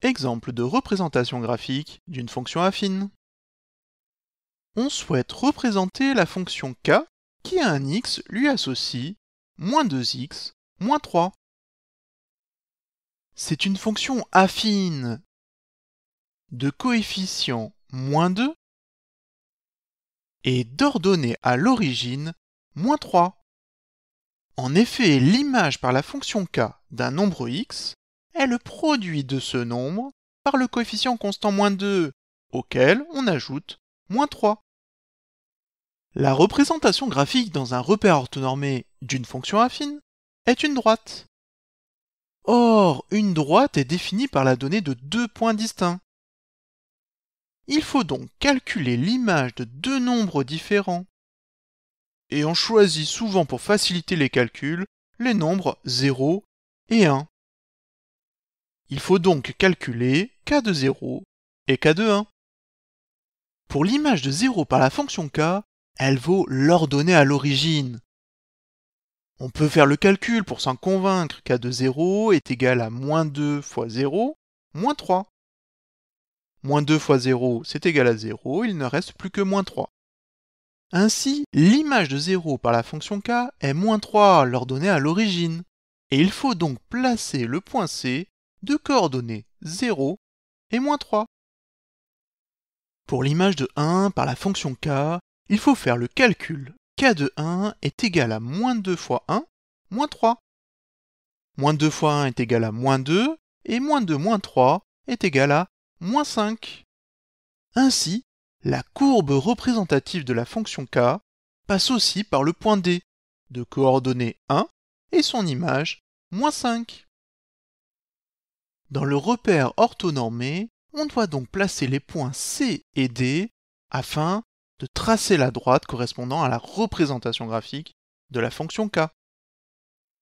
Exemple de représentation graphique d'une fonction affine. On souhaite représenter la fonction k qui à un x lui associe moins 2x moins 3. C'est une fonction affine de coefficient moins 2 et d'ordonnée à l'origine moins 3. En effet, l'image par la fonction k d'un nombre x est le produit de ce nombre par le coefficient constant moins 2, auquel on ajoute moins 3. La représentation graphique dans un repère orthonormé d'une fonction affine est une droite. Or, une droite est définie par la donnée de deux points distincts. Il faut donc calculer l'image de deux nombres différents. Et on choisit souvent pour faciliter les calculs les nombres 0 et 1. Il faut donc calculer k de 0 et k de 1. Pour l'image de 0 par la fonction k, elle vaut l'ordonnée à l'origine. On peut faire le calcul pour s'en convaincre k de 0 est égal à moins 2 fois 0, moins 3. Moins 2 fois 0, c'est égal à 0, il ne reste plus que moins 3. Ainsi, l'image de 0 par la fonction k est moins 3, l'ordonnée à l'origine. Et il faut donc placer le point C de coordonnées 0 et moins 3. Pour l'image de 1 par la fonction k, il faut faire le calcul k de 1 est égal à moins 2 fois 1, moins 3. Moins 2 fois 1 est égal à moins 2, et moins 2 moins 3 est égal à moins 5. Ainsi, la courbe représentative de la fonction k passe aussi par le point D, de coordonnées 1, et son image, moins 5. Dans le repère orthonormé, on doit donc placer les points C et D afin de tracer la droite correspondant à la représentation graphique de la fonction k.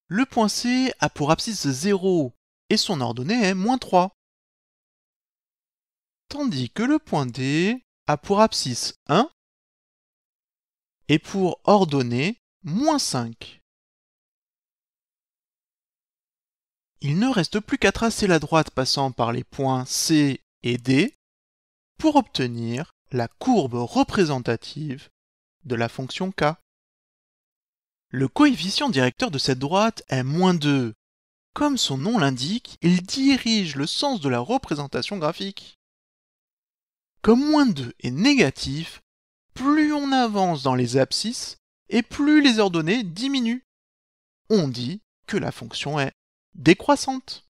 Le point C a pour abscisse 0 et son ordonnée est moins 3. Tandis que le point D a pour abscisse 1 et pour ordonnée moins 5. Il ne reste plus qu'à tracer la droite passant par les points C et D pour obtenir la courbe représentative de la fonction k. Le coefficient directeur de cette droite est moins 2. Comme son nom l'indique, il dirige le sens de la représentation graphique. Comme moins 2 est négatif, plus on avance dans les abscisses et plus les ordonnées diminuent. On dit que la fonction est décroissante.